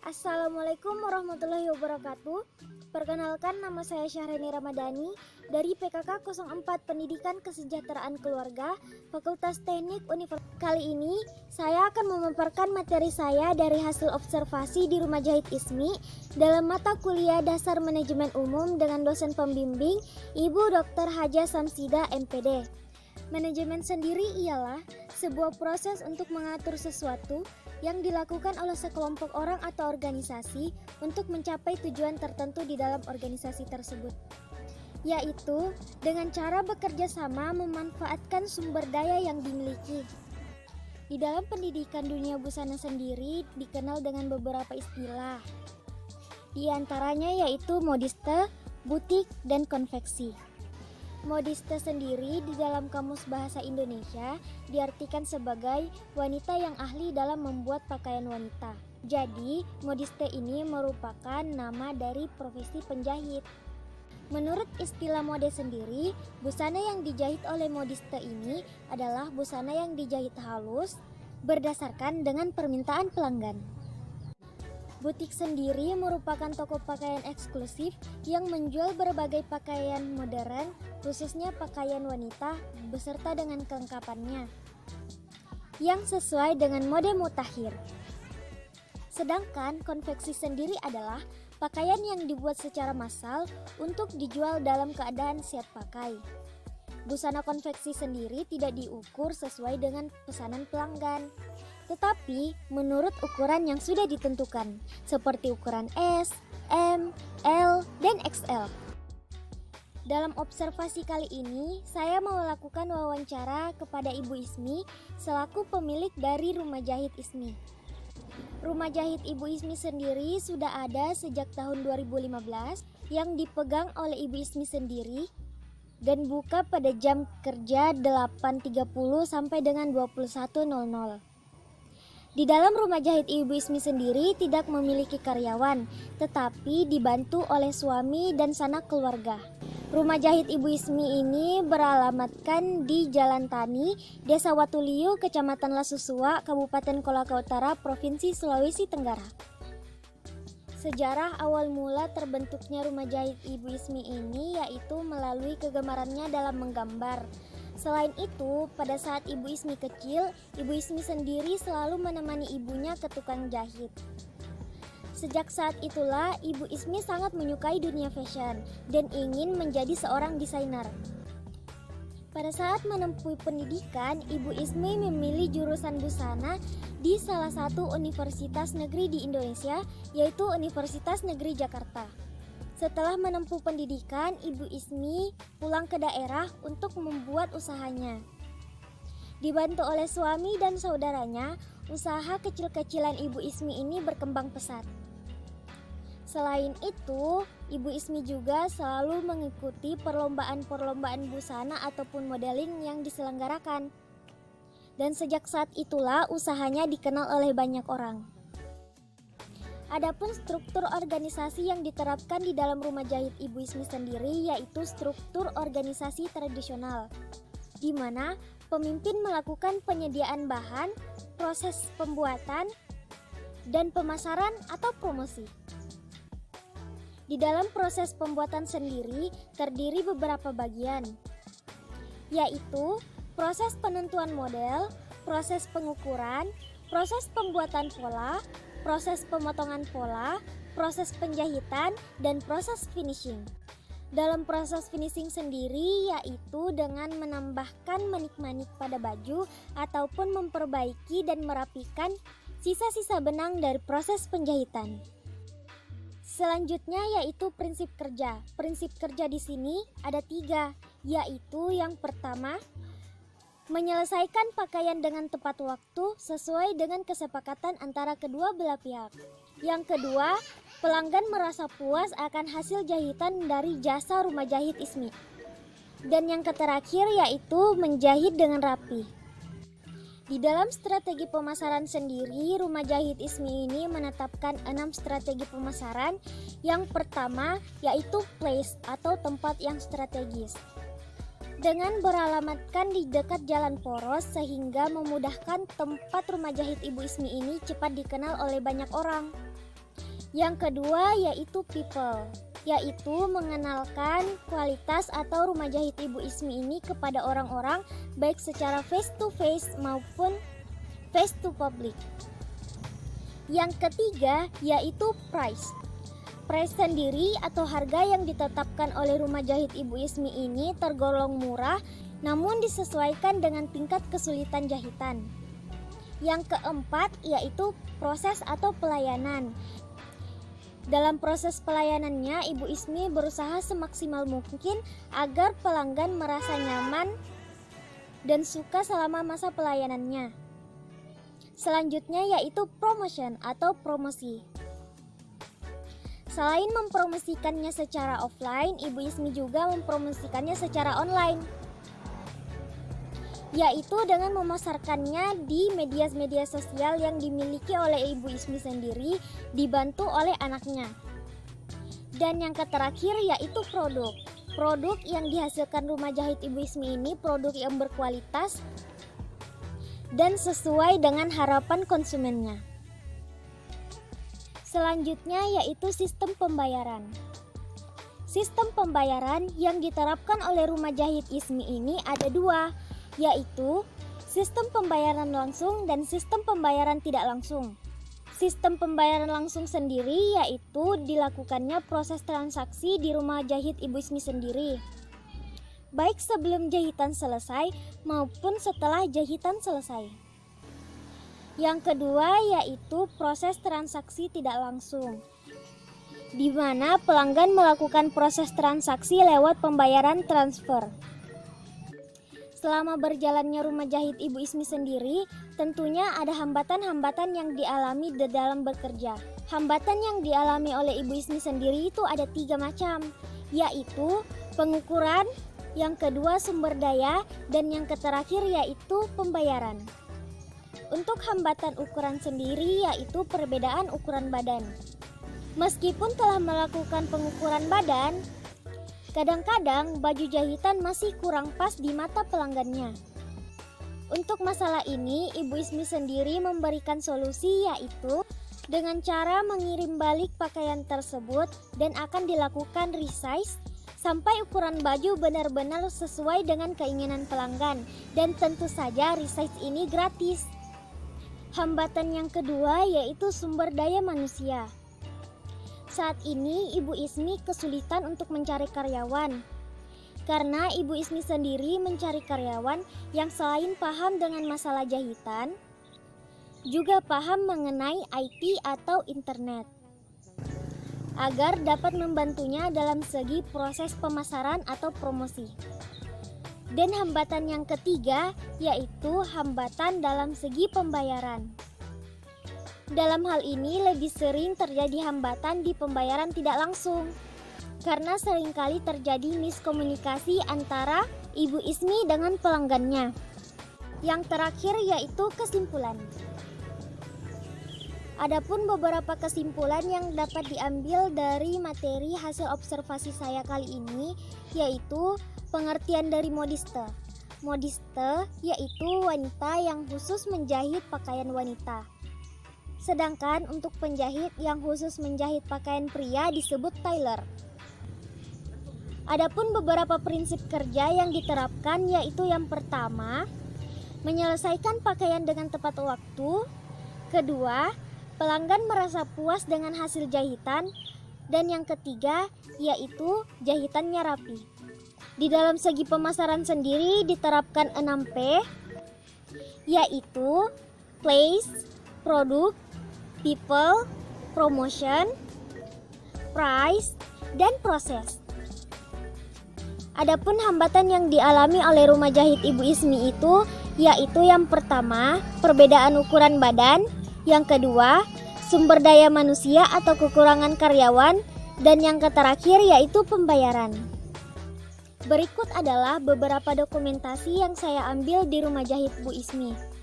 Assalamualaikum warahmatullahi wabarakatuh. Perkenalkan, nama saya Syahrani Ramadhani dari PKK 04 Pendidikan Kesejahteraan Keluarga, Fakultas Teknik Universitas. Kali ini saya akan memaparkan materi saya dari hasil observasi di Rumah Jahit ISMI dalam mata kuliah Dasar Manajemen Umum dengan dosen pembimbing Ibu Dr. Haja Samsida MPD. Manajemen sendiri ialah sebuah proses untuk mengatur sesuatu yang dilakukan oleh sekelompok orang atau organisasi untuk mencapai tujuan tertentu di dalam organisasi tersebut, yaitu dengan cara bekerja sama memanfaatkan sumber daya yang dimiliki. Di dalam pendidikan dunia busana sendiri dikenal dengan beberapa istilah, di antaranya yaitu modiste, butik, dan konveksi. Modiste sendiri di dalam Kamus Bahasa Indonesia diartikan sebagai wanita yang ahli dalam membuat pakaian wanita. Jadi, modiste ini merupakan nama dari profesi penjahit. Menurut istilah mode sendiri, busana yang dijahit oleh modiste ini adalah busana yang dijahit halus berdasarkan dengan permintaan pelanggan. Butik sendiri merupakan toko pakaian eksklusif yang menjual berbagai pakaian modern, khususnya pakaian wanita beserta dengan kelengkapannya yang sesuai dengan mode mutakhir. Sedangkan konveksi sendiri adalah pakaian yang dibuat secara massal untuk dijual dalam keadaan siap pakai. Busana konveksi sendiri tidak diukur sesuai dengan pesanan pelanggan, tetapi menurut ukuran yang sudah ditentukan, seperti ukuran S, M, L, dan XL. Dalam observasi kali ini, saya mau melakukan wawancara kepada Ibu Ismi selaku pemilik dari Rumah Jahit ISMI. Rumah Jahit Ibu Ismi sendiri sudah ada sejak tahun 2015 yang dipegang oleh Ibu Ismi sendiri dan buka pada jam kerja 8.30 sampai dengan 21.00. Di dalam Rumah Jahit Ibu Ismi sendiri tidak memiliki karyawan, tetapi dibantu oleh suami dan sanak keluarga. Rumah Jahit Ibu Ismi ini beralamatkan di Jalan Tani, Desa Watuliu, Kecamatan Lasusua, Kabupaten Kolaka Utara, Provinsi Sulawesi Tenggara. Sejarah awal mula terbentuknya Rumah Jahit Ibu Ismi ini yaitu melalui kegemarannya dalam menggambar. Selain itu, pada saat Ibu Ismi kecil, Ibu Ismi sendiri selalu menemani ibunya ke tukang jahit. Sejak saat itulah, Ibu Ismi sangat menyukai dunia fashion dan ingin menjadi seorang desainer. Pada saat menempuh pendidikan, Ibu Ismi memilih jurusan busana di salah satu universitas negeri di Indonesia, yaitu Universitas Negeri Jakarta. Setelah menempuh pendidikan, Ibu Ismi pulang ke daerah untuk membuat usahanya. Dibantu oleh suami dan saudaranya, usaha kecil-kecilan Ibu Ismi ini berkembang pesat. Selain itu, Ibu Ismi juga selalu mengikuti perlombaan-perlombaan busana ataupun modeling yang diselenggarakan. Dan sejak saat itulah usahanya dikenal oleh banyak orang. Adapun struktur organisasi yang diterapkan di dalam Rumah Jahit Ibu Ismi sendiri yaitu struktur organisasi tradisional, di mana pemimpin melakukan penyediaan bahan, proses pembuatan, dan pemasaran atau promosi. Di dalam proses pembuatan sendiri terdiri beberapa bagian, yaitu proses penentuan model, proses pengukuran, proses pembuatan pola, proses pemotongan pola, proses penjahitan, dan proses finishing. Dalam proses finishing sendiri yaitu dengan menambahkan manik-manik pada baju ataupun memperbaiki dan merapikan sisa-sisa benang dari proses penjahitan. Selanjutnya yaitu prinsip kerja. Prinsip kerja di sini ada 3, yaitu yang pertama, menyelesaikan pakaian dengan tepat waktu sesuai dengan kesepakatan antara kedua belah pihak. Yang kedua, pelanggan merasa puas akan hasil jahitan dari jasa Rumah Jahit ISMI. Dan yang terakhir yaitu menjahit dengan rapi. Di dalam strategi pemasaran sendiri, Rumah Jahit ISMI ini menetapkan 6 strategi pemasaran. Yang pertama yaitu place atau tempat yang strategis. Dengan beralamatkan di dekat jalan poros sehingga memudahkan tempat Rumah Jahit Ibu Ismi ini cepat dikenal oleh banyak orang. Yang kedua yaitu people, yaitu mengenalkan kualitas atau rumah jahit Ibu Ismi ini kepada orang-orang baik secara face to face maupun face to public. Yang ketiga yaitu price. Price sendiri atau harga yang ditetapkan oleh rumah jahit Ibu Ismi ini tergolong murah namun disesuaikan dengan tingkat kesulitan jahitan. Yang keempat yaitu proses atau pelayanan. Dalam proses pelayanannya, Ibu Ismi berusaha semaksimal mungkin agar pelanggan merasa nyaman dan suka selama masa pelayanannya. Selanjutnya yaitu promotion atau promosi. Selain mempromosikannya secara offline, Ibu Ismi juga mempromosikannya secara online, yaitu dengan memasarkannya di media-media sosial yang dimiliki oleh Ibu Ismi sendiri, dibantu oleh anaknya. Dan yang terakhir yaitu produk. Produk yang dihasilkan rumah jahit Ibu Ismi ini produk yang berkualitas dan sesuai dengan harapan konsumennya. Selanjutnya yaitu sistem pembayaran. Sistem pembayaran yang diterapkan oleh rumah jahit Ismi ini ada dua, yaitu sistem pembayaran langsung dan sistem pembayaran tidak langsung. Sistem pembayaran langsung sendiri yaitu dilakukannya proses transaksi di rumah jahit Ibu Ismi sendiri, baik sebelum jahitan selesai maupun setelah jahitan selesai. Yang kedua yaitu proses transaksi tidak langsung, di mana pelanggan melakukan proses transaksi lewat pembayaran transfer. Selama berjalannya rumah jahit Ibu Ismi sendiri, tentunya ada hambatan-hambatan yang dialami di dalam bekerja. Hambatan yang dialami oleh Ibu Ismi sendiri itu ada 3 macam, yaitu pengukuran, yang kedua sumber daya, dan yang terakhir yaitu pembayaran. Untuk hambatan ukuran sendiri yaitu perbedaan ukuran badan. Meskipun telah melakukan pengukuran badan, kadang-kadang baju jahitan masih kurang pas di mata pelanggannya. Untuk masalah ini, Ibu Ismi sendiri memberikan solusi yaitu dengan cara mengirim balik pakaian tersebut dan akan dilakukan resize sampai ukuran baju benar-benar sesuai dengan keinginan pelanggan, dan tentu saja resize ini gratis. Hambatan yang kedua yaitu sumber daya manusia. Saat ini Ibu Ismi kesulitan untuk mencari karyawan, karena Ibu Ismi sendiri mencari karyawan yang selain paham dengan masalah jahitan, juga paham mengenai IT atau internet, agar dapat membantunya dalam segi proses pemasaran atau promosi. Dan hambatan yang ketiga yaitu hambatan dalam segi pembayaran. Dalam hal ini lebih sering terjadi hambatan di pembayaran tidak langsung, karena seringkali terjadi miskomunikasi antara Ibu Ismi dengan pelanggannya. Yang terakhir yaitu kesimpulan. Adapun beberapa kesimpulan yang dapat diambil dari materi hasil observasi saya kali ini yaitu pengertian dari modiste. Modiste yaitu wanita yang khusus menjahit pakaian wanita. Sedangkan untuk penjahit yang khusus menjahit pakaian pria disebut tailor. Adapun beberapa prinsip kerja yang diterapkan yaitu yang pertama, menyelesaikan pakaian dengan tepat waktu. Kedua, pelanggan merasa puas dengan hasil jahitan. Dan yang ketiga, yaitu jahitannya rapi. Di dalam segi pemasaran sendiri diterapkan 6P, yaitu place, produk, people, promotion, price, dan proses. Adapun hambatan yang dialami oleh rumah jahit Ibu Ismi itu yaitu yang pertama, perbedaan ukuran badan, yang kedua, sumber daya manusia atau kekurangan karyawan, dan yang terakhir yaitu pembayaran. Berikut adalah beberapa dokumentasi yang saya ambil di rumah jahit Bu Ismi.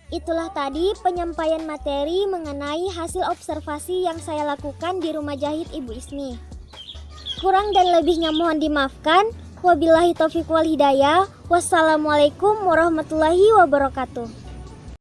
Itulah tadi penyampaian materi mengenai hasil observasi yang saya lakukan di rumah jahit Ibu Ismi. Kurang dan lebihnya mohon dimaafkan. Wabillahi taufiq wal hidayah. Wassalamualaikum warahmatullahi wabarakatuh.